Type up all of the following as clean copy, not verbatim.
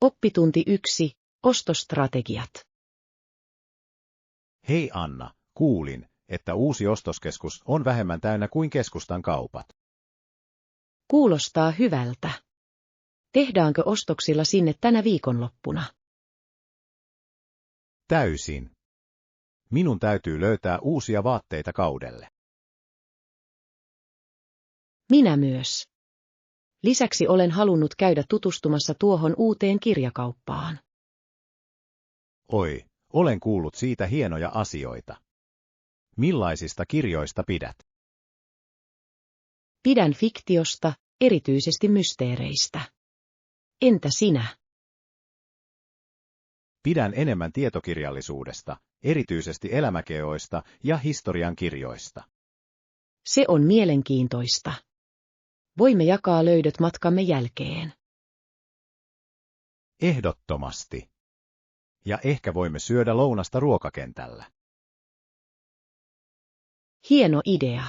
Oppitunti 1. Ostostrategiat. Hei Anna, kuulin, että uusi ostoskeskus on vähemmän täynnä kuin keskustan kaupat. Kuulostaa hyvältä. Tehdäänkö ostoksilla sinne tänä viikonloppuna? Täysin. Minun täytyy löytää uusia vaatteita kaudelle. Minä myös. Lisäksi olen halunnut käydä tutustumassa tuohon uuteen kirjakauppaan. Oi, olen kuullut siitä hienoja asioita. Millaisista kirjoista pidät? Pidän fiktiosta, erityisesti mysteereistä. Entä sinä? Pidän enemmän tietokirjallisuudesta, erityisesti elämäkeoista ja historian kirjoista. Se on mielenkiintoista. Voimme jakaa löydöt matkamme jälkeen. Ehdottomasti. Ja ehkä voimme syödä lounasta ruokakentällä. Hieno idea.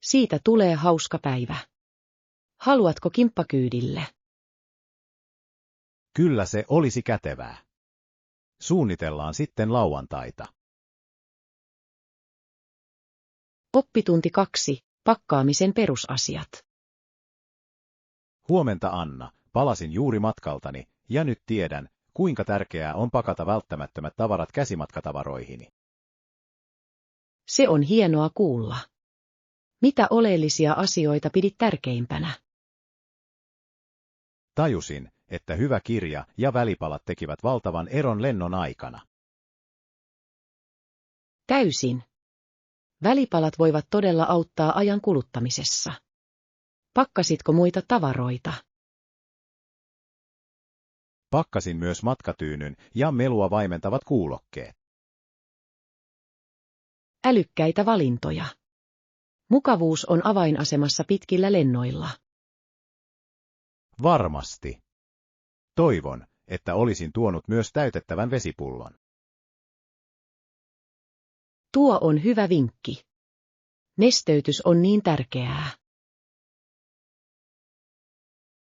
Siitä tulee hauska päivä. Haluatko kimppakyydille? Kyllä se olisi kätevää. Suunnitellaan sitten lauantaita. Oppitunti 2. Pakkaamisen perusasiat. Huomenta Anna, palasin juuri matkaltani, ja nyt tiedän, kuinka tärkeää on pakata välttämättömät tavarat käsimatkatavaroihini. Se on hienoa kuulla. Mitä oleellisia asioita pidit tärkeimpänä? Tajusin, että hyvä kirja ja välipalat tekivät valtavan eron lennon aikana. Täysin. Välipalat voivat todella auttaa ajan kuluttamisessa. Pakkasitko muita tavaroita? Pakkasin myös matkatyynyn ja melua vaimentavat kuulokkeet. Älykkäitä valintoja. Mukavuus on avainasemassa pitkillä lennoilla. Varmasti. Toivon, että olisin tuonut myös täytettävän vesipullon. Tuo on hyvä vinkki. Nesteytys on niin tärkeää.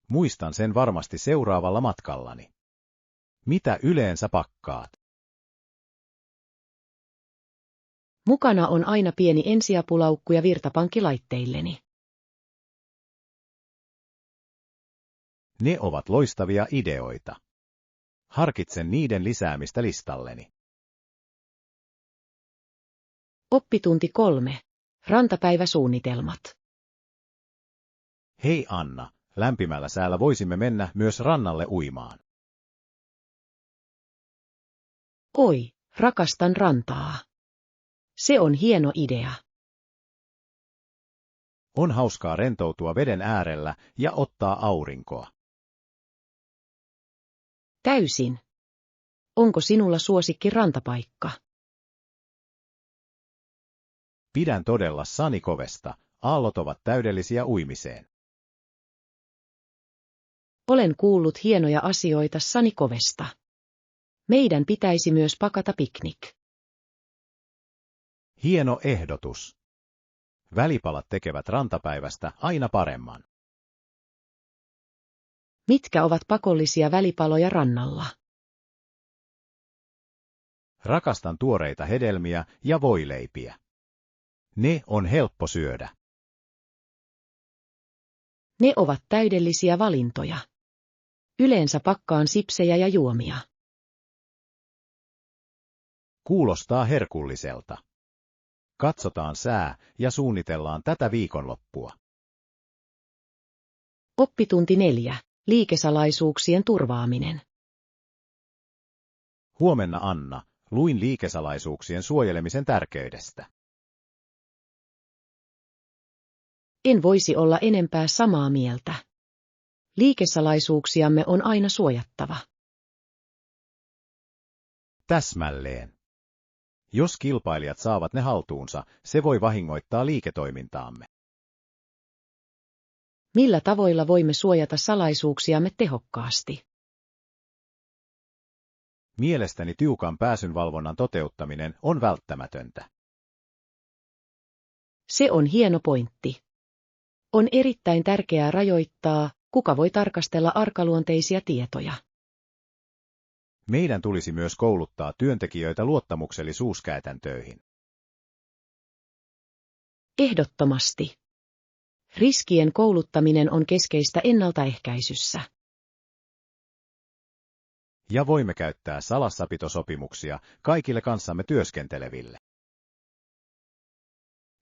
Muistan sen varmasti seuraavalla matkallani. Mitä yleensä pakkaat? Mukana on aina pieni ensiapulaukku ja virtapankkilaitteilleni. Ne ovat loistavia ideoita. Harkitsen niiden lisäämistä listalleni. Oppitunti 3. Rantapäiväsuunnitelmat. Hei Anna, lämpimällä säällä voisimme mennä myös rannalle uimaan. Oi, rakastan rantaa. Se on hieno idea. On hauskaa rentoutua veden äärellä ja ottaa aurinkoa. Täysin. Onko sinulla suosikki rantapaikka? Pidän todella Sanikovesta, aallot ovat täydellisiä uimiseen. Olen kuullut hienoja asioita Sanikovesta. Meidän pitäisi myös pakata piknik. Hieno ehdotus. Välipalat tekevät rantapäivästä aina paremman. Mitkä ovat pakollisia välipaloja rannalla? Rakastan tuoreita hedelmiä ja voileipiä. Ne on helppo syödä. Ne ovat täydellisiä valintoja. Yleensä pakkaan sipsejä ja juomia. Kuulostaa herkulliselta. Katsotaan sää ja suunnitellaan tätä viikonloppua. Oppitunti 4. Liikesalaisuuksien turvaaminen. Huomenna Anna, luin liikesalaisuuksien suojelemisen tärkeydestä. En voisi olla enempää samaa mieltä. Liikesalaisuuksiamme on aina suojattava. Täsmälleen. Jos kilpailijat saavat ne haltuunsa, se voi vahingoittaa liiketoimintaamme. Millä tavoilla voimme suojata salaisuuksiamme tehokkaasti? Mielestäni tiukan pääsynvalvonnan toteuttaminen on välttämätöntä. Se on hieno pointti. On erittäin tärkeää rajoittaa, kuka voi tarkastella arkaluonteisia tietoja. Meidän tulisi myös kouluttaa työntekijöitä luottamuksellisuuskäytäntöihin. Ehdottomasti. Riskien kouluttaminen on keskeistä ennaltaehkäisyssä. Ja voimme käyttää salassapitosopimuksia kaikille kanssamme työskenteleville.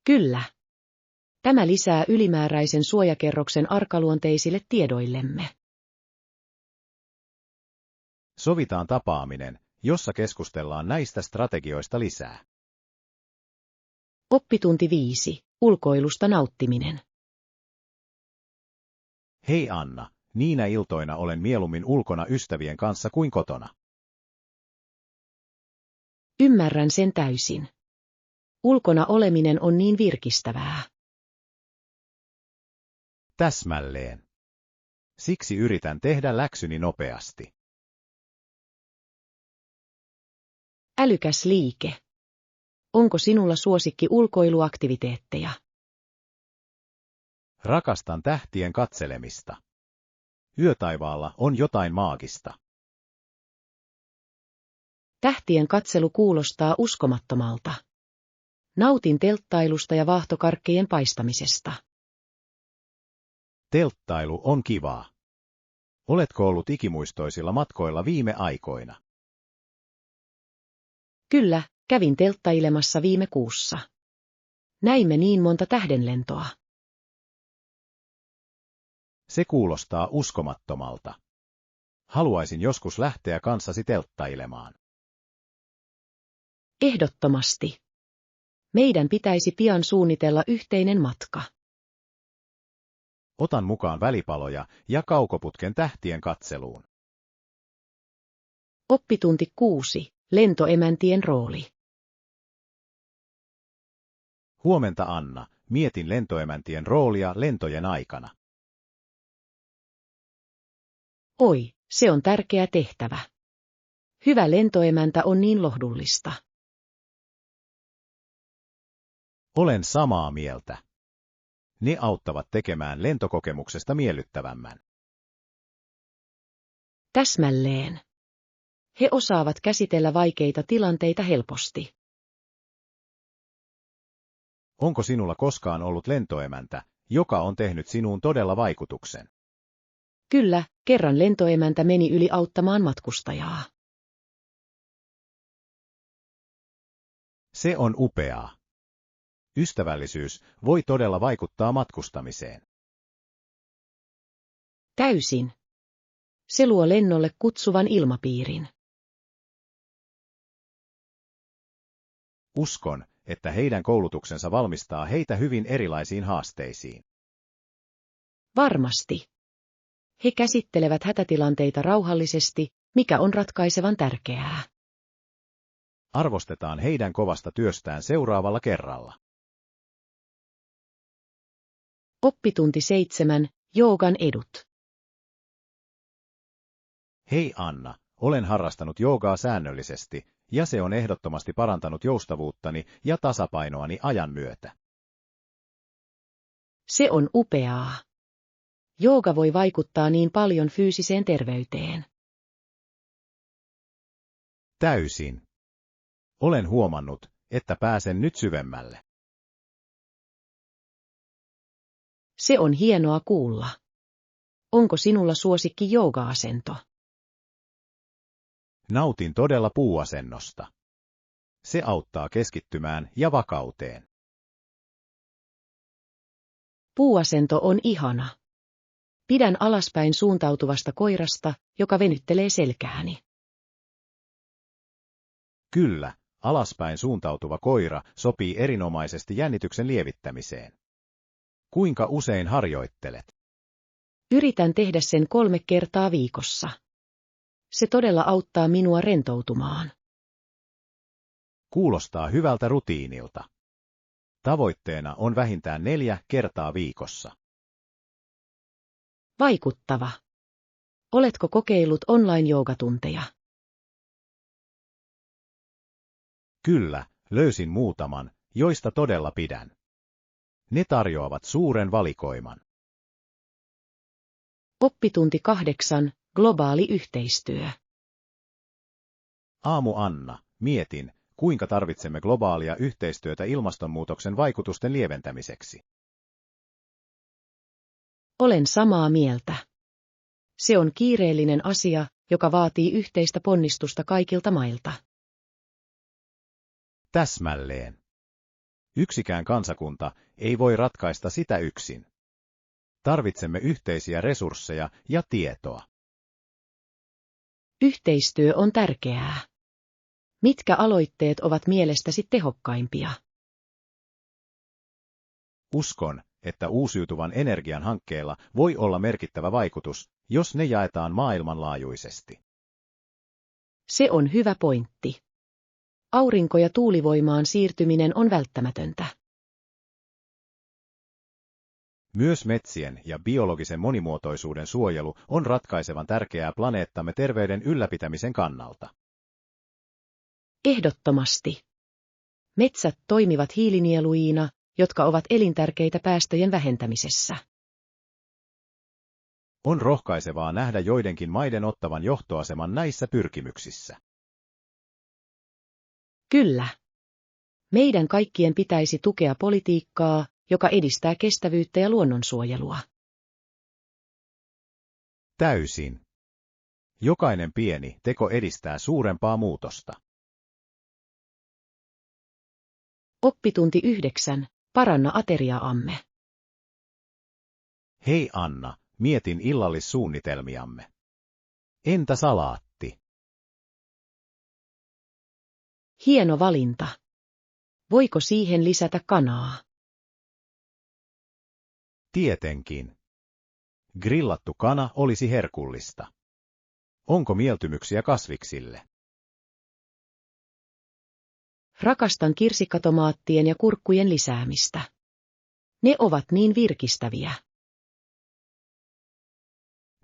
Kyllä. Tämä lisää ylimääräisen suojakerroksen arkaluonteisille tiedoillemme. Sovitaan tapaaminen, jossa keskustellaan näistä strategioista lisää. Oppitunti 5. Ulkoilusta nauttiminen. Hei Anna, niinä iltoina olen mieluummin ulkona ystävien kanssa kuin kotona. Ymmärrän sen täysin. Ulkona oleminen on niin virkistävää. Täsmälleen. Siksi yritän tehdä läksyni nopeasti. Älykäs liike. Onko sinulla suosikki ulkoiluaktiviteetteja? Rakastan tähtien katselemista. Yötaivaalla on jotain maagista. Tähtien katselu kuulostaa uskomattomalta. Nautin telttailusta ja vaahtokarkkejen paistamisesta. Telttailu on kivaa. Oletko ollut ikimuistoisilla matkoilla viime aikoina? Kyllä, kävin telttailemassa viime kuussa. Näimme niin monta tähdenlentoa. Se kuulostaa uskomattomalta. Haluaisin joskus lähteä kanssasi telttailemaan. Ehdottomasti. Meidän pitäisi pian suunnitella yhteinen matka. Otan mukaan välipaloja ja kaukoputken tähtien katseluun. Oppitunti 6. Lentoemäntien rooli. Huomenta Anna, mietin lentoemäntien roolia lentojen aikana. Oi, se on tärkeä tehtävä. Hyvä lentoemäntä on niin lohdullista. Olen samaa mieltä. Ne auttavat tekemään lentokokemuksesta miellyttävämmän. Täsmälleen. He osaavat käsitellä vaikeita tilanteita helposti. Onko sinulla koskaan ollut lentoemäntä, joka on tehnyt sinuun todella vaikutuksen? Kyllä, kerran lentoemäntä meni yli auttamaan matkustajaa. Se on upeaa. Ystävällisyys voi todella vaikuttaa matkustamiseen. Täysin. Se luo lennolle kutsuvan ilmapiirin. Uskon, että heidän koulutuksensa valmistaa heitä hyvin erilaisiin haasteisiin. Varmasti. He käsittelevät hätätilanteita rauhallisesti, mikä on ratkaisevan tärkeää. Arvostetaan heidän kovasta työstään seuraavalla kerralla. Oppitunti 7. Joogan edut. Hei Anna, olen harrastanut joogaa säännöllisesti, ja se on ehdottomasti parantanut joustavuuttani ja tasapainoani ajan myötä. Se on upeaa. Jooga voi vaikuttaa niin paljon fyysiseen terveyteen. Täysin. Olen huomannut, että pääsen nyt syvemmälle. Se on hienoa kuulla. Onko sinulla suosikki jooga-asento? Nautin todella puuasennosta. Se auttaa keskittymään ja vakauteen. Puuasento on ihana. Pidän alaspäin suuntautuvasta koirasta, joka venyttelee selkääni. Kyllä, alaspäin suuntautuva koira sopii erinomaisesti jännityksen lievittämiseen. Kuinka usein harjoittelet? Yritän tehdä sen 3 kertaa viikossa. Se todella auttaa minua rentoutumaan. Kuulostaa hyvältä rutiinilta. Tavoitteena on vähintään 4 kertaa viikossa. Vaikuttava. Oletko kokeillut online-joogatunteja? Kyllä, löysin muutaman, joista todella pidän. Ne tarjoavat suuren valikoiman. Oppitunti 8. Globaali yhteistyö. Aamu Anna, mietin, kuinka tarvitsemme globaalia yhteistyötä ilmastonmuutoksen vaikutusten lieventämiseksi. Olen samaa mieltä. Se on kiireellinen asia, joka vaatii yhteistä ponnistusta kaikilta mailta. Täsmälleen. Yksikään kansakunta ei voi ratkaista sitä yksin. Tarvitsemme yhteisiä resursseja ja tietoa. Yhteistyö on tärkeää. Mitkä aloitteet ovat mielestäsi tehokkaimpia? Uskon, että uusiutuvan energian hankkeella voi olla merkittävä vaikutus, jos ne jaetaan maailmanlaajuisesti. Se on hyvä pointti. Aurinko- ja tuulivoimaan siirtyminen on välttämätöntä. Myös metsien ja biologisen monimuotoisuuden suojelu on ratkaisevan tärkeää planeettamme terveyden ylläpitämisen kannalta. Ehdottomasti. Metsät toimivat hiilinieluina, jotka ovat elintärkeitä päästöjen vähentämisessä. On rohkaisevaa nähdä joidenkin maiden ottavan johtoaseman näissä pyrkimyksissä. Kyllä. Meidän kaikkien pitäisi tukea politiikkaa, joka edistää kestävyyttä ja luonnonsuojelua. Täysin. Jokainen pieni teko edistää suurempaa muutosta. Oppitunti 9. Paranna ateriaamme. Hei Anna, mietin illallissuunnitelmiamme. Entä salaatti? Hieno valinta. Voiko siihen lisätä kanaa? Tietenkin. Grillattu kana olisi herkullista. Onko mieltymyksiä kasviksille? Rakastan kirsikkatomaattien ja kurkkujen lisäämistä. Ne ovat niin virkistäviä.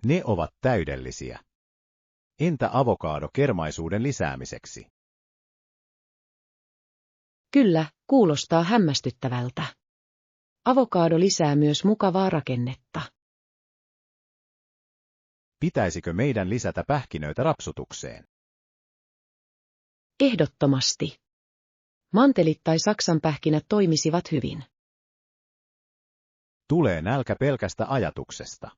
Ne ovat täydellisiä. Entä avokaado kermaisuuden lisäämiseksi? Kyllä, kuulostaa hämmästyttävältä. Avokaado lisää myös mukavaa rakennetta. Pitäisikö meidän lisätä pähkinöitä rapsutukseen? Ehdottomasti. Mantelit tai saksanpähkinät toimisivat hyvin. Tulee nälkä pelkästä ajatuksesta.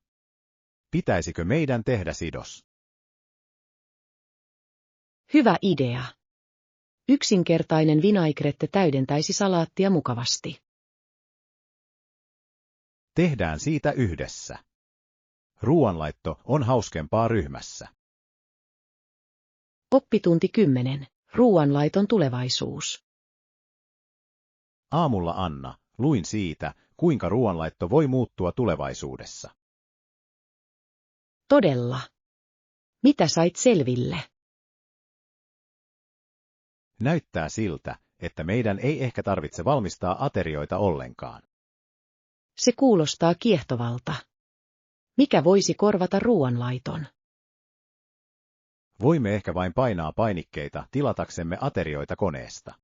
Pitäisikö meidän tehdä sidos? Hyvä idea. Yksinkertainen vinaigrette täydentäisi salaattia mukavasti. Tehdään siitä yhdessä. Ruoanlaitto on hauskempaa ryhmässä. Oppitunti 10. Ruoanlaiton tulevaisuus. Aamulla Anna, luin siitä, kuinka ruoanlaitto voi muuttua tulevaisuudessa. Todella. Mitä sait selville? Näyttää siltä, että meidän ei ehkä tarvitse valmistaa aterioita ollenkaan. Se kuulostaa kiehtovalta. Mikä voisi korvata ruoanlaiton? Voimme ehkä vain painaa painikkeita tilataksemme aterioita koneesta.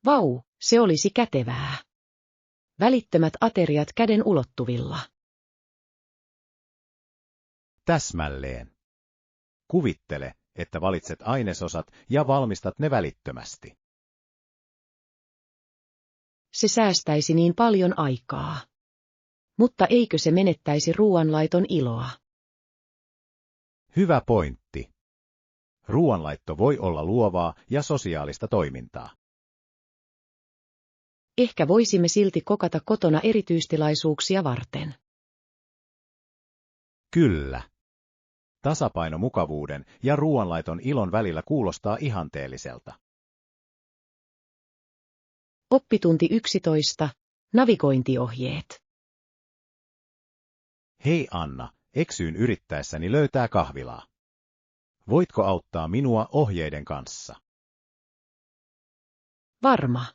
Vau, se olisi kätevää. Välittömät ateriat käden ulottuvilla. Täsmälleen. Kuvittele, että valitset ainesosat ja valmistat ne välittömästi. Se säästäisi niin paljon aikaa. Mutta eikö se menettäisi ruoanlaiton iloa? Hyvä pointti. Ruoanlaitto voi olla luovaa ja sosiaalista toimintaa. Ehkä voisimme silti kokata kotona erityistilaisuuksia varten. Kyllä. Tasapaino mukavuuden ja ruoanlaiton ilon välillä kuulostaa ihanteelliselta. Oppitunti 11. Navigointiohjeet. Hei Anna, eksyin yrittäessäni löytää kahvilaa. Voitko auttaa minua ohjeiden kanssa? Varma.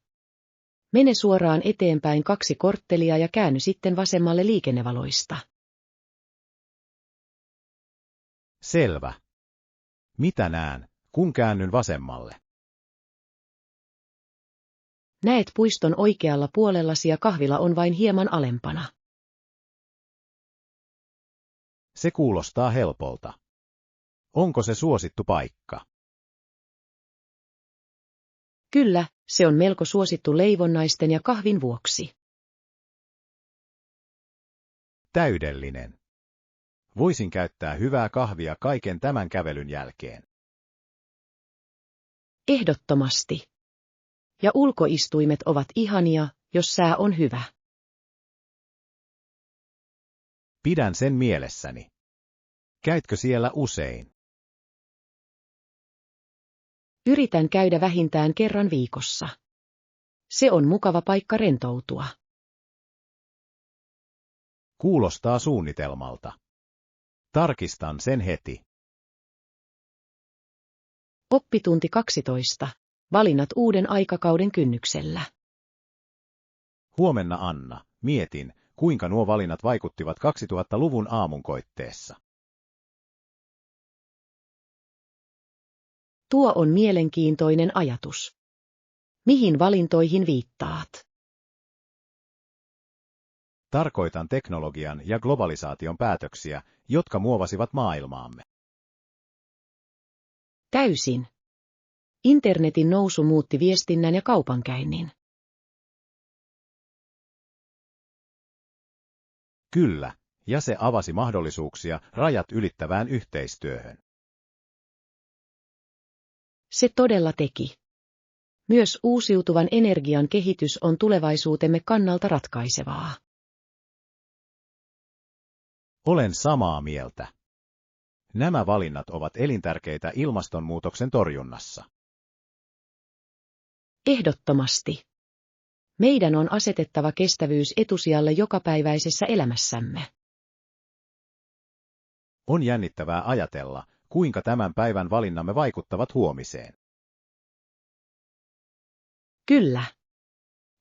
Mene suoraan eteenpäin 2 korttelia ja käänny sitten vasemmalle liikennevaloista. Selvä. Mitä näen, kun käännyn vasemmalle? Näet puiston oikealla puolellasi ja kahvila on vain hieman alempana. Se kuulostaa helpolta. Onko se suosittu paikka? Kyllä, se on melko suosittu leivonnaisten ja kahvin vuoksi. Täydellinen. Voisin käyttää hyvää kahvia kaiken tämän kävelyn jälkeen. Ehdottomasti. Ja ulkoistuimet ovat ihania, jos sää on hyvä. Pidän sen mielessäni. Käytkö siellä usein? Yritän käydä vähintään kerran viikossa. Se on mukava paikka rentoutua. Kuulostaa suunnitelmalta. Tarkistan sen heti. Oppitunti 12. Valinnat uuden aikakauden kynnyksellä. Huomenna Anna, mietin, kuinka nuo valinnat vaikuttivat 2000-luvun aamunkoitteessa. Tuo on mielenkiintoinen ajatus. Mihin valintoihin viittaat? Tarkoitan teknologian ja globalisaation päätöksiä, jotka muovasivat maailmaamme. Täysin. Internetin nousu muutti viestinnän ja kaupankäynnin. Kyllä, ja se avasi mahdollisuuksia rajat ylittävään yhteistyöhön. Se todella teki. Myös uusiutuvan energian kehitys on tulevaisuutemme kannalta ratkaisevaa. Olen samaa mieltä. Nämä valinnat ovat elintärkeitä ilmastonmuutoksen torjunnassa. Ehdottomasti. Meidän on asetettava kestävyys etusijalle jokapäiväisessä elämässämme. On jännittävää ajatella, kuinka tämän päivän valinnamme vaikuttavat huomiseen. Kyllä.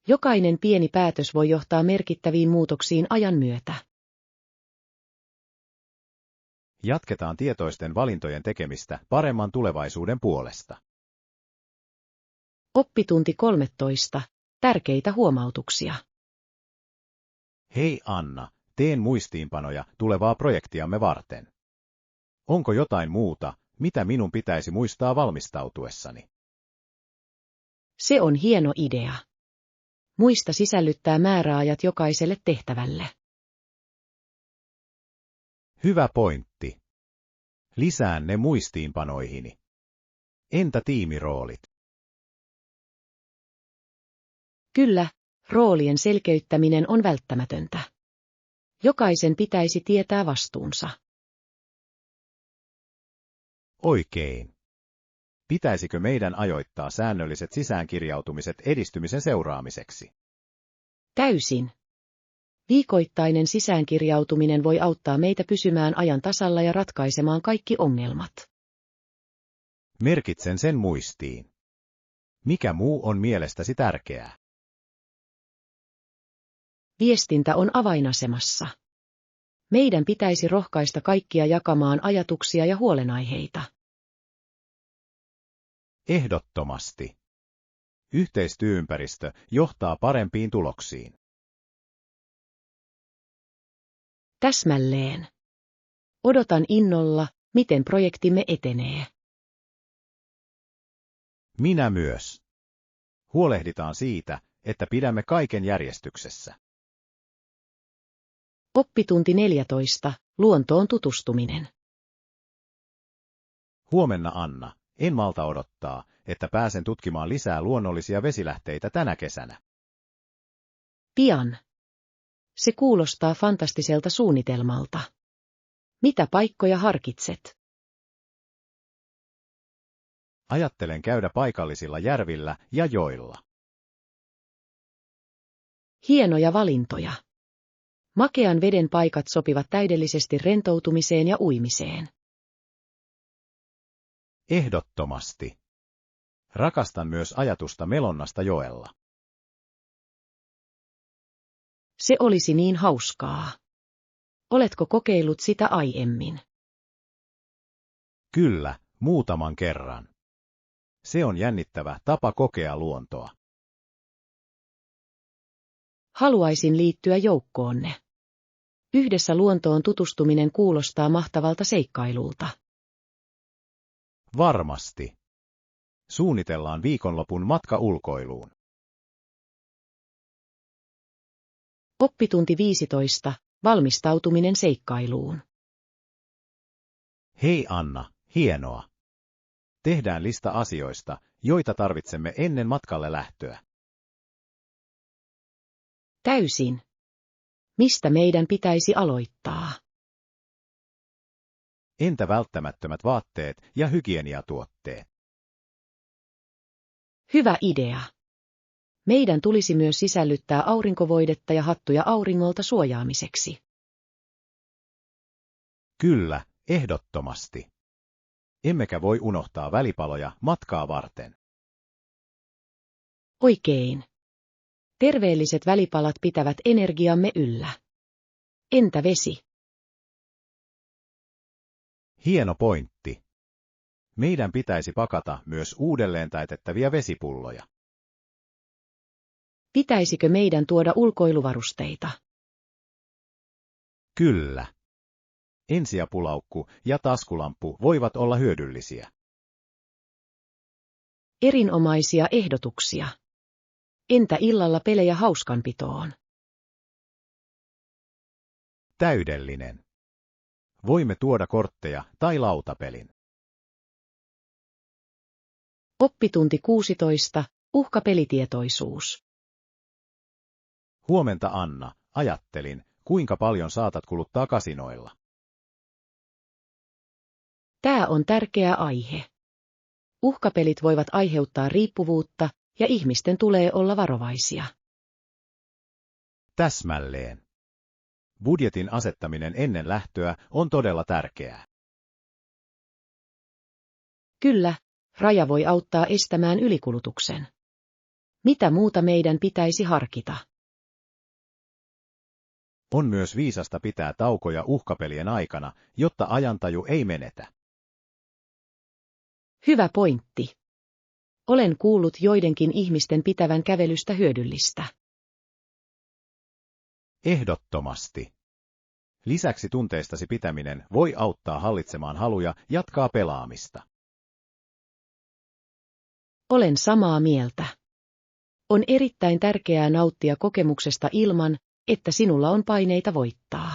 Jokainen pieni päätös voi johtaa merkittäviin muutoksiin ajan myötä. Jatketaan tietoisten valintojen tekemistä paremman tulevaisuuden puolesta. Oppitunti 13. Tärkeitä huomautuksia. Hei Anna, teen muistiinpanoja tulevaa projektiamme varten. Onko jotain muuta, mitä minun pitäisi muistaa valmistautuessani? Se on hieno idea. Muista sisällyttää määräajat jokaiselle tehtävälle. Hyvä pointti. Lisään ne muistiinpanoihini. Entä tiimiroolit? Kyllä, roolien selkeyttäminen on välttämätöntä. Jokaisen pitäisi tietää vastuunsa. Oikein. Pitäisikö meidän ajoittaa säännölliset sisäänkirjautumiset edistymisen seuraamiseksi? Täysin. Viikoittainen sisäänkirjautuminen voi auttaa meitä pysymään ajan tasalla ja ratkaisemaan kaikki ongelmat. Merkitsen sen muistiin. Mikä muu on mielestäsi tärkeää? Viestintä on avainasemassa. Meidän pitäisi rohkaista kaikkia jakamaan ajatuksia ja huolenaiheita. Ehdottomasti. Yhteistyöympäristö johtaa parempiin tuloksiin. Täsmälleen. Odotan innolla, miten projektimme etenee. Minä myös. Huolehditaan siitä, että pidämme kaiken järjestyksessä. Oppitunti 14. Luontoon tutustuminen. Huomenna Anna, en malta odottaa, että pääsen tutkimaan lisää luonnollisia vesilähteitä tänä kesänä. Pian. Se kuulostaa fantastiselta suunnitelmalta. Mitä paikkoja harkitset? Ajattelen käydä paikallisilla järvillä ja joilla. Hienoja valintoja. Makean veden paikat sopivat täydellisesti rentoutumiseen ja uimiseen. Ehdottomasti. Rakastan myös ajatusta melonnasta joella. Se olisi niin hauskaa. Oletko kokeillut sitä aiemmin? Kyllä, muutaman kerran. Se on jännittävä tapa kokea luontoa. Haluaisin liittyä joukkoonne. Yhdessä luontoon tutustuminen kuulostaa mahtavalta seikkailulta. Varmasti. Suunnitellaan viikonlopun matka ulkoiluun. Oppitunti 15. Valmistautuminen seikkailuun. Hei Anna, hienoa. Tehdään lista asioista, joita tarvitsemme ennen matkalle lähtöä. Täysin. Mistä meidän pitäisi aloittaa? Entä välttämättömät vaatteet ja hygieniatuotteet? Hyvä idea. Meidän tulisi myös sisällyttää aurinkovoidetta ja hattuja auringolta suojaamiseksi. Kyllä, ehdottomasti. Emmekä voi unohtaa välipaloja matkaa varten. Oikein. Terveelliset välipalat pitävät energiamme yllä. Entä vesi? Hieno pointti. Meidän pitäisi pakata myös uudelleen täytettäviä vesipulloja. Pitäisikö meidän tuoda ulkoiluvarusteita? Kyllä. Ensiapulaukku ja taskulamppu voivat olla hyödyllisiä. Erinomaisia ehdotuksia. Entä illalla pelejä hauskanpitoon? Täydellinen. Voimme tuoda kortteja tai lautapelin. Oppitunti 16. Uhkapelitietoisuus. Huomenta Anna, ajattelin, kuinka paljon saatat kuluttaa kasinoilla. Tämä on tärkeä aihe. Uhkapelit voivat aiheuttaa riippuvuutta, ja ihmisten tulee olla varovaisia. Täsmälleen. Budjetin asettaminen ennen lähtöä on todella tärkeää. Kyllä, raja voi auttaa estämään ylikulutuksen. Mitä muuta meidän pitäisi harkita? On myös viisasta pitää taukoja uhkapelien aikana, jotta ajantaju ei menetä. Hyvä pointti. Olen kuullut joidenkin ihmisten pitävän kävelystä hyödyllistä. Ehdottomasti. Lisäksi tunteistasi pitäminen voi auttaa hallitsemaan haluja jatkaa pelaamista. Olen samaa mieltä. On erittäin tärkeää nauttia kokemuksesta ilman, että sinulla on paineita voittaa.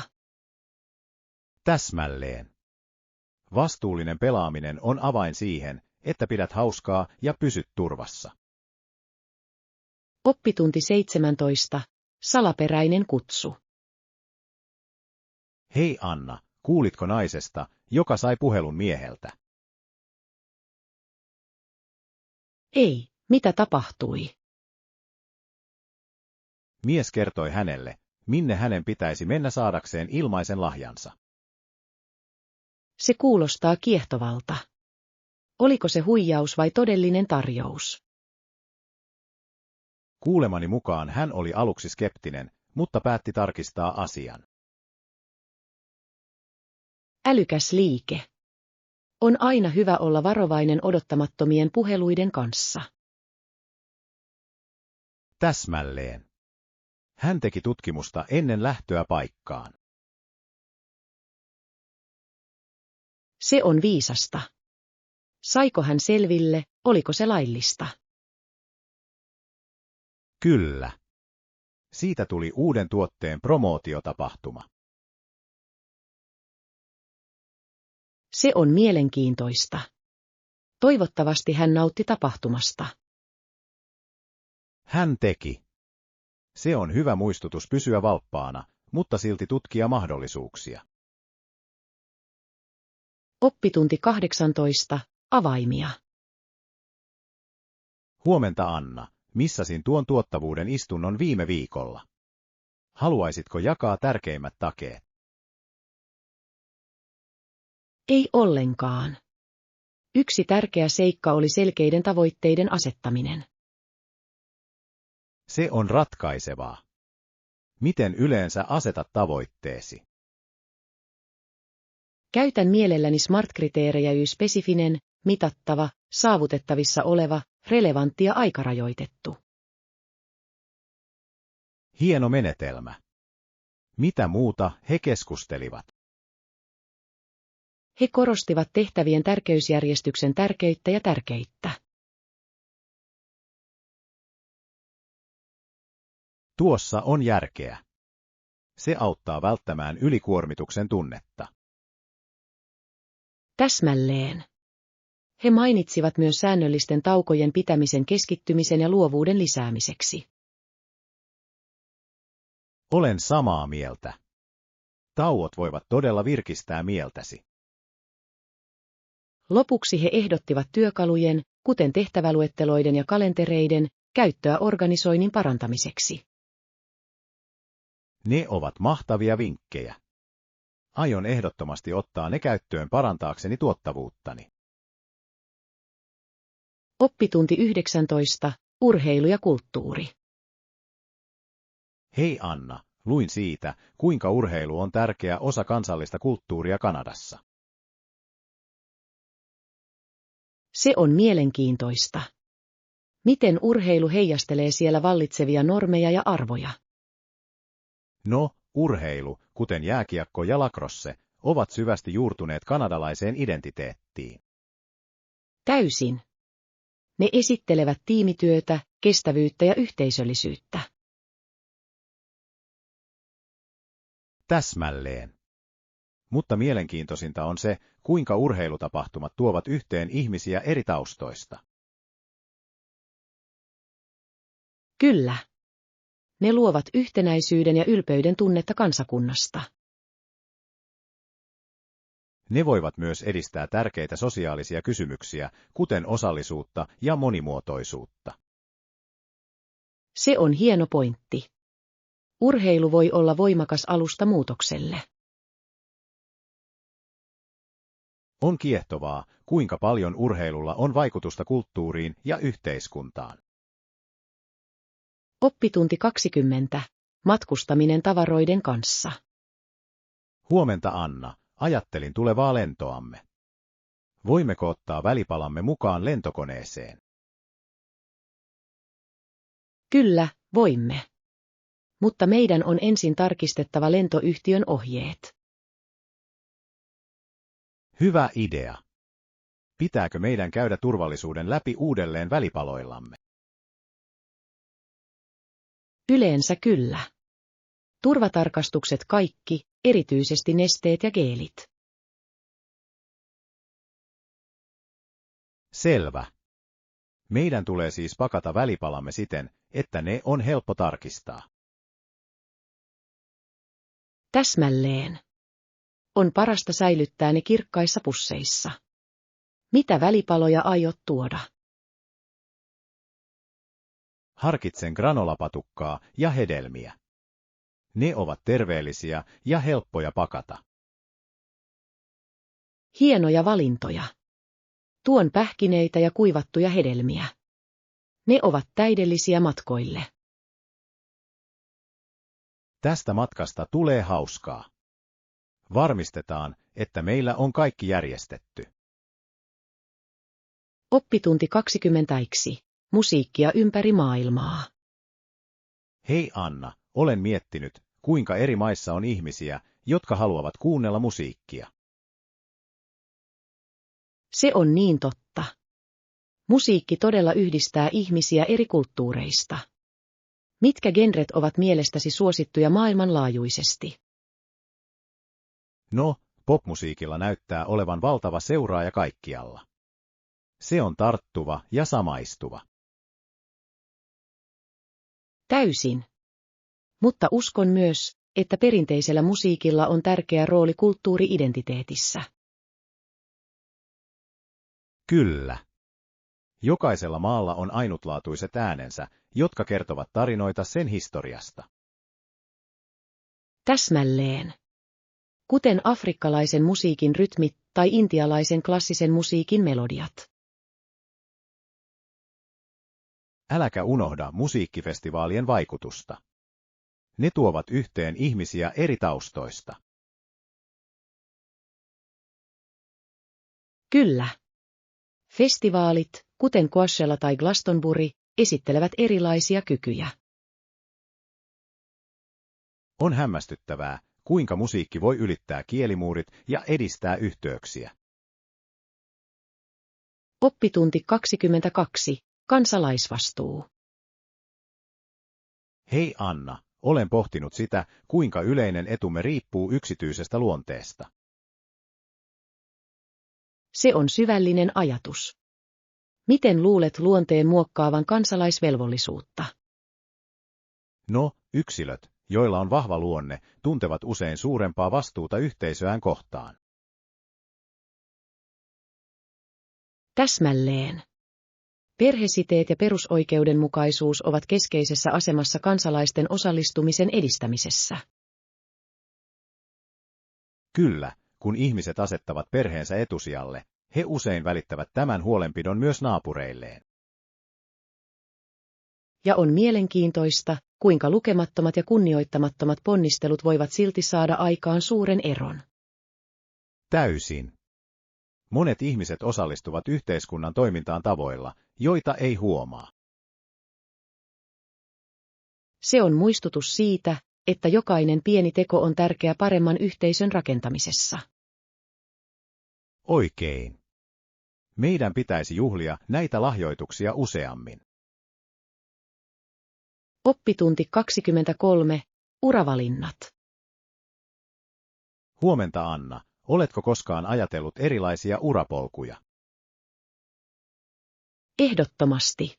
Täsmälleen. Vastuullinen pelaaminen on avain siihen, että pidät hauskaa ja pysyt turvassa. Oppitunti 17. Salaperäinen kutsu. Hei Anna, kuulitko naisesta, joka sai puhelun mieheltä? Ei, mitä tapahtui? Mies kertoi hänelle, minne hänen pitäisi mennä saadakseen ilmaisen lahjansa. Se kuulostaa kiehtovalta. Oliko se huijaus vai todellinen tarjous? Kuulemani mukaan hän oli aluksi skeptinen, mutta päätti tarkistaa asian. Älykäs liike. On aina hyvä olla varovainen odottamattomien puheluiden kanssa. Täsmälleen. Hän teki tutkimusta ennen lähtöä paikkaan. Se on viisasta. Saiko hän selville, oliko se laillista? Kyllä. Siitä tuli uuden tuotteen promootiotapahtuma. Se on mielenkiintoista. Toivottavasti hän nautti tapahtumasta. Hän teki. Se on hyvä muistutus pysyä valppaana, mutta silti tutkia mahdollisuuksia. Oppitunti 18. Avaimia. Huomenta Anna, missasin tuon tuottavuuden istunnon viime viikolla. Haluaisitko jakaa tärkeimmät takeet? Ei ollenkaan. Yksi tärkeä seikka oli selkeiden tavoitteiden asettaminen. Se on ratkaisevaa. Miten yleensä asetat tavoitteesi? Käytän mielelläni SMART-kriteerejä: spesifinen, mitattava, saavutettavissa oleva, relevantti ja aikarajoitettu. Hieno menetelmä. Mitä muuta he keskustelivat? He korostivat tehtävien tärkeysjärjestyksen tärkeyttä ja tärkeyttä. Tuossa on järkeä. Se auttaa välttämään ylikuormituksen tunnetta. Täsmälleen. He mainitsivat myös säännöllisten taukojen pitämisen keskittymisen ja luovuuden lisäämiseksi. Olen samaa mieltä. Tauot voivat todella virkistää mieltäsi. Lopuksi he ehdottivat työkalujen, kuten tehtäväluetteloiden ja kalentereiden, käyttöä organisoinnin parantamiseksi. Ne ovat mahtavia vinkkejä. Aion ehdottomasti ottaa ne käyttöön parantaakseni tuottavuuttani. Oppitunti 19. Urheilu ja kulttuuri. Hei Anna, luin siitä, kuinka urheilu on tärkeä osa kansallista kulttuuria Kanadassa. Se on mielenkiintoista. Miten urheilu heijastelee siellä vallitsevia normeja ja arvoja? No, urheilu, kuten jääkiekko ja lacrosse, ovat syvästi juurtuneet kanadalaiseen identiteettiin. Täysin. Ne esittelevät tiimityötä, kestävyyttä ja yhteisöllisyyttä. Täsmälleen. Mutta mielenkiintoisinta on se, kuinka urheilutapahtumat tuovat yhteen ihmisiä eri taustoista. Kyllä. Ne luovat yhtenäisyyden ja ylpeyden tunnetta kansakunnasta. Ne voivat myös edistää tärkeitä sosiaalisia kysymyksiä, kuten osallisuutta ja monimuotoisuutta. Se on hieno pointti. Urheilu voi olla voimakas alusta muutokselle. On kiehtovaa, kuinka paljon urheilulla on vaikutusta kulttuuriin ja yhteiskuntaan. Oppitunti 20. Matkustaminen tavaroiden kanssa. Huomenta Anna, ajattelin tulevaa lentoamme. Voimmeko ottaa välipalamme mukaan lentokoneeseen? Kyllä, voimme. Mutta meidän on ensin tarkistettava lentoyhtiön ohjeet. Hyvä idea. Pitääkö meidän käydä turvallisuuden läpi uudelleen välipaloillamme? Yleensä kyllä. Turvatarkastukset kaikki, erityisesti nesteet ja geelit. Selvä. Meidän tulee siis pakata välipalamme siten, että ne on helppo tarkistaa. Täsmälleen. On parasta säilyttää ne kirkkaissa pusseissa. Mitä välipaloja aiot tuoda? Harkitsen granolapatukkaa ja hedelmiä. Ne ovat terveellisiä ja helppoja pakata. Hienoja valintoja. Tuon pähkineitä ja kuivattuja hedelmiä. Ne ovat täydellisiä matkoille. Tästä matkasta tulee hauskaa. Varmistetaan, että meillä on kaikki järjestetty. Oppitunti 20. Musiikkia ympäri maailmaa. Hei Anna, olen miettinyt, kuinka eri maissa on ihmisiä, jotka haluavat kuunnella musiikkia. Se on niin totta. Musiikki todella yhdistää ihmisiä eri kulttuureista. Mitkä genret ovat mielestäsi suosittuja maailmanlaajuisesti? No, popmusiikilla näyttää olevan valtava seuraaja kaikkialla. Se on tarttuva ja samaistuva. Täysin. Mutta uskon myös, että perinteisellä musiikilla on tärkeä rooli kulttuuri-identiteetissä. Kyllä. Jokaisella maalla on ainutlaatuiset äänensä, jotka kertovat tarinoita sen historiasta. Täsmälleen. Kuten afrikkalaisen musiikin rytmit tai intialaisen klassisen musiikin melodiat. Äläkä unohda musiikkifestivaalien vaikutusta. Ne tuovat yhteen ihmisiä eri taustoista. Kyllä. Festivaalit, kuten Coachella tai Glastonbury, esittelevät erilaisia kykyjä. On hämmästyttävää, kuinka musiikki voi ylittää kielimuurit ja edistää yhteyksiä. Oppitunti 22. Kansalaisvastuu. Hei Anna, olen pohtinut sitä, kuinka yleinen etumme riippuu yksityisestä luonteesta. Se on syvällinen ajatus. Miten luulet luonteen muokkaavan kansalaisvelvollisuutta? No, yksilöt, joilla on vahva luonne, tuntevat usein suurempaa vastuuta yhteisöään kohtaan. Täsmälleen. Perhesiteet ja perusoikeudenmukaisuus ovat keskeisessä asemassa kansalaisten osallistumisen edistämisessä. Kyllä, kun ihmiset asettavat perheensä etusijalle, he usein välittävät tämän huolenpidon myös naapureilleen. Ja on mielenkiintoista, kuinka lukemattomat ja kunnioittamattomat ponnistelut voivat silti saada aikaan suuren eron. Täysin. Monet ihmiset osallistuvat yhteiskunnan toimintaan tavoilla, joita ei huomaa. Se on muistutus siitä, että jokainen pieni teko on tärkeä paremman yhteisön rakentamisessa. Oikein. Meidän pitäisi juhlia näitä lahjoituksia useammin. Oppitunti 23. Uravalinnat. Huomenta Anna, oletko koskaan ajatellut erilaisia urapolkuja? Ehdottomasti.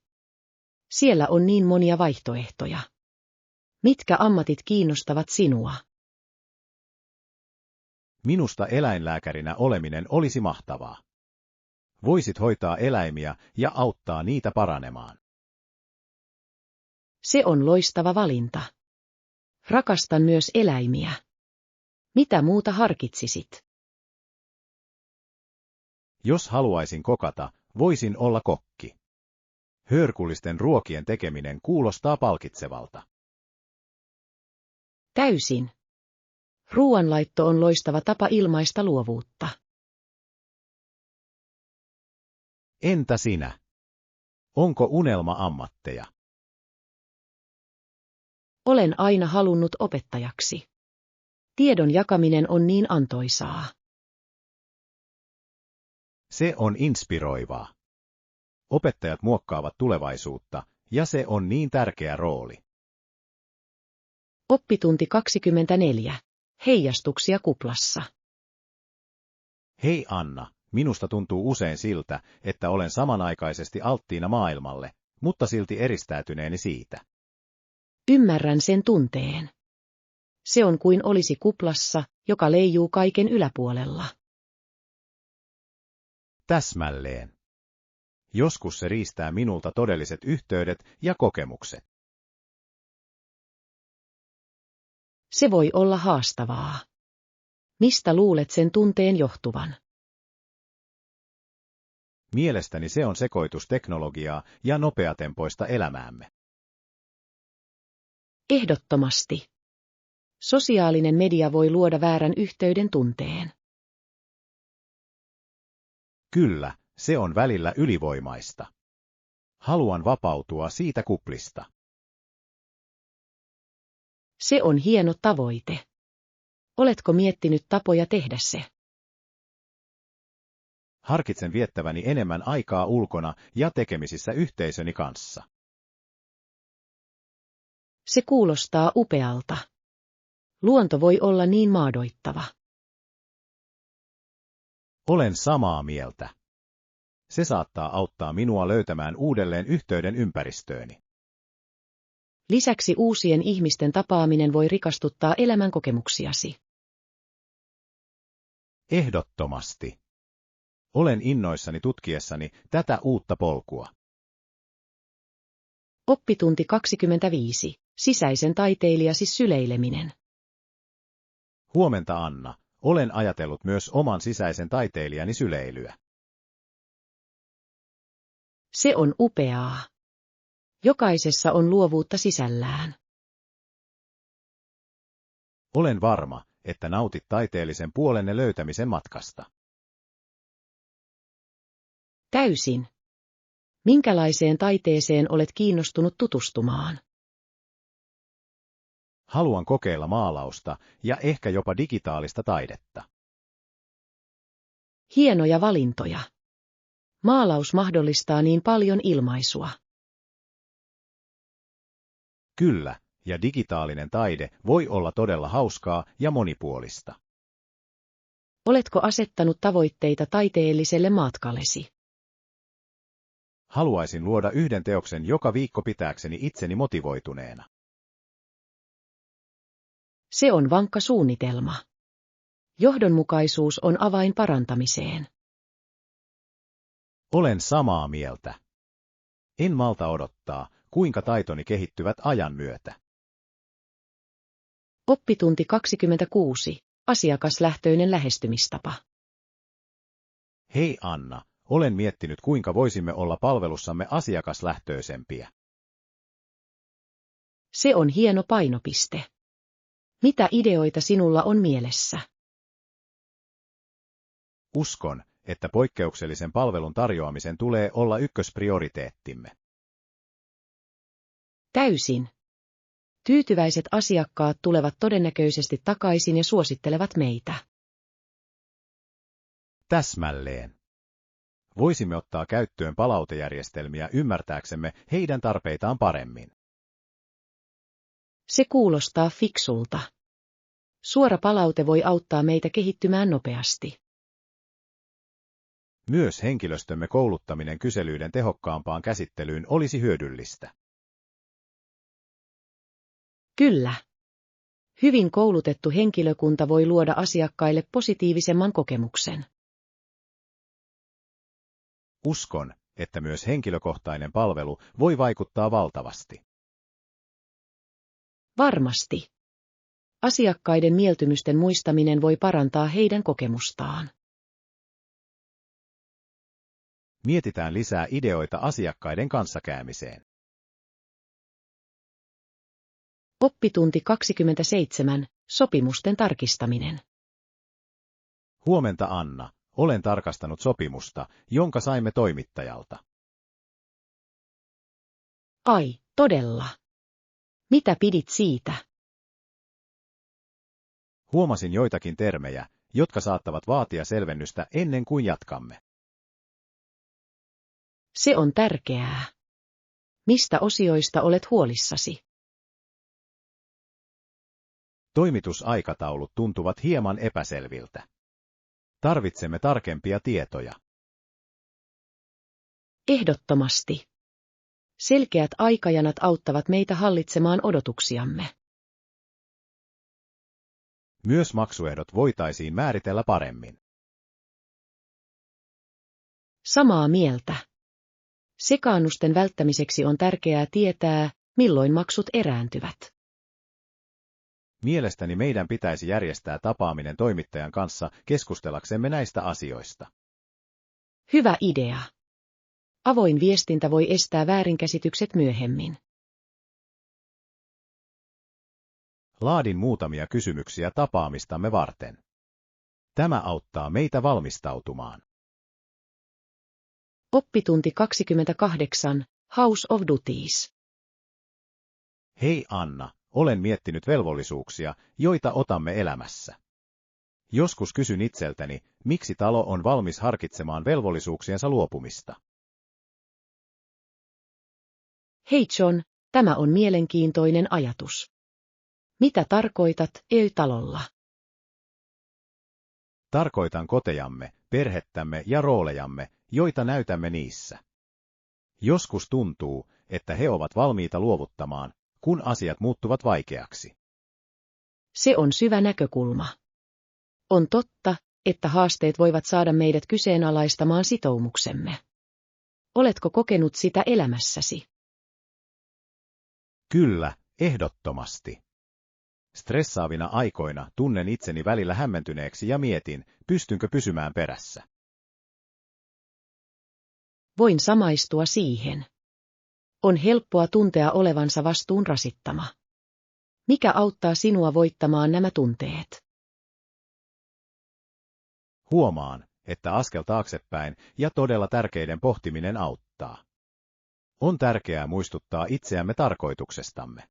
Siellä on niin monia vaihtoehtoja. Mitkä ammatit kiinnostavat sinua? Minusta eläinlääkärinä oleminen olisi mahtavaa. Voisit hoitaa eläimiä ja auttaa niitä paranemaan. Se on loistava valinta. Rakastan myös eläimiä. Mitä muuta harkitsisit? Jos haluaisin kokata, voisin olla kokki. Hörkullisten ruokien tekeminen kuulostaa palkitsevalta. Täysin. Ruoanlaitto on loistava tapa ilmaista luovuutta. Entä sinä? Onko unelma-ammatteja? Olen aina halunnut opettajaksi. Tiedon jakaminen on niin antoisaa. Se on inspiroivaa. Opettajat muokkaavat tulevaisuutta, ja se on niin tärkeä rooli. Oppitunti 24. Heijastuksia kuplassa. Hei Anna, minusta tuntuu usein siltä, että olen samanaikaisesti alttiina maailmalle, mutta silti eristäytyneeni siitä. Ymmärrän sen tunteen. Se on kuin olisi kuplassa, joka leijuu kaiken yläpuolella. Täsmälleen. Joskus se riistää minulta todelliset yhteydet ja kokemukset. Se voi olla haastavaa. Mistä luulet sen tunteen johtuvan? Mielestäni se on sekoitus teknologiaa ja nopeatempoista elämäämme. Ehdottomasti. Sosiaalinen media voi luoda väärän yhteyden tunteen. Kyllä, se on välillä ylivoimaista. Haluan vapautua siitä kuplista. Se on hieno tavoite. Oletko miettinyt tapoja tehdä se? Harkitsen viettäväni enemmän aikaa ulkona ja tekemisissä yhteisöni kanssa. Se kuulostaa upealta. Luonto voi olla niin maadoittava. Olen samaa mieltä. Se saattaa auttaa minua löytämään uudelleen yhteyden ympäristööni. Lisäksi uusien ihmisten tapaaminen voi rikastuttaa elämänkokemuksiasi. Ehdottomasti. Olen innoissani tutkiessani tätä uutta polkua. Oppitunti 25. Sisäisen taiteilijasi syleileminen. Huomenta Anna, olen ajatellut myös oman sisäisen taiteilijani syleilyä. Se on upeaa. Jokaisessa on luovuutta sisällään. Olen varma, että nautit taiteellisen puolenne löytämisen matkasta. Täysin. Minkälaiseen taiteeseen olet kiinnostunut tutustumaan? Haluan kokeilla maalausta ja ehkä jopa digitaalista taidetta. Hienoja valintoja. Maalaus mahdollistaa niin paljon ilmaisua. Kyllä, ja digitaalinen taide voi olla todella hauskaa ja monipuolista. Oletko asettanut tavoitteita taiteelliselle matkallesi? Haluaisin luoda yhden teoksen joka viikko pitääkseni itseni motivoituneena. Se on vankka suunnitelma. Johdonmukaisuus on avain parantamiseen. Olen samaa mieltä. En malta odottaa, kuinka taitoni kehittyvät ajan myötä. Oppitunti 26. Asiakaslähtöinen lähestymistapa. Hei Anna, olen miettinyt kuinka voisimme olla palvelussamme asiakaslähtöisempiä. Se on hieno painopiste. Mitä ideoita sinulla on mielessä? Uskon, että poikkeuksellisen palvelun tarjoamisen tulee olla ykkösprioriteettimme. Täysin. Tyytyväiset asiakkaat tulevat todennäköisesti takaisin ja suosittelevat meitä. Täsmälleen. Voisimme ottaa käyttöön palautejärjestelmiä ymmärtääksemme heidän tarpeitaan paremmin. Se kuulostaa fiksulta. Suora palaute voi auttaa meitä kehittymään nopeasti. Myös henkilöstömme kouluttaminen kyselyiden tehokkaampaan käsittelyyn olisi hyödyllistä. Kyllä. Hyvin koulutettu henkilökunta voi luoda asiakkaille positiivisemman kokemuksen. Uskon, että myös henkilökohtainen palvelu voi vaikuttaa valtavasti. Varmasti. Asiakkaiden mieltymysten muistaminen voi parantaa heidän kokemustaan. Mietitään lisää ideoita asiakkaiden kanssakäymiseen. Oppitunti 27. Sopimusten tarkistaminen. Huomenta Anna, olen tarkastanut sopimusta, jonka saimme toimittajalta. Ai, todella. Mitä pidit siitä? Huomasin joitakin termejä, jotka saattavat vaatia selvennystä ennen kuin jatkamme. Se on tärkeää. Mistä osioista olet huolissasi? Toimitusaikataulut tuntuvat hieman epäselviltä. Tarvitsemme tarkempia tietoja. Ehdottomasti. Selkeät aikajanat auttavat meitä hallitsemaan odotuksiamme. Myös maksuehdot voitaisiin määritellä paremmin. Samaa mieltä. Sekaannusten välttämiseksi on tärkeää tietää, milloin maksut erääntyvät. Mielestäni meidän pitäisi järjestää tapaaminen toimittajan kanssa keskustellaksemme näistä asioista. Hyvä idea. Avoin viestintä voi estää väärinkäsitykset myöhemmin. Laadin muutamia kysymyksiä tapaamistamme varten. Tämä auttaa meitä valmistautumaan. Oppitunti 28. House of Duties. Hei Anna, olen miettinyt velvollisuuksia, joita otamme elämässä. Joskus kysyn itseltäni, miksi talo on valmis harkitsemaan velvollisuuksiensa luopumista. Hei John, tämä on mielenkiintoinen ajatus. Mitä tarkoitat talolla? Tarkoitan kotejamme, perhettämme ja roolejamme, joita näytämme niissä. Joskus tuntuu, että he ovat valmiita luovuttamaan, kun asiat muuttuvat vaikeaksi. Se on syvä näkökulma. On totta, että haasteet voivat saada meidät kyseenalaistamaan sitoumuksemme. Oletko kokenut sitä elämässäsi? Kyllä, ehdottomasti. Stressaavina aikoina tunnen itseni välillä hämmentyneeksi ja mietin, pystynkö pysymään perässä. Voin samaistua siihen. On helppoa tuntea olevansa vastuun rasittama. Mikä auttaa sinua voittamaan nämä tunteet? Huomaan, että askel taaksepäin ja todella tärkeiden pohtiminen auttaa. On tärkeää muistuttaa itseämme tarkoituksestamme.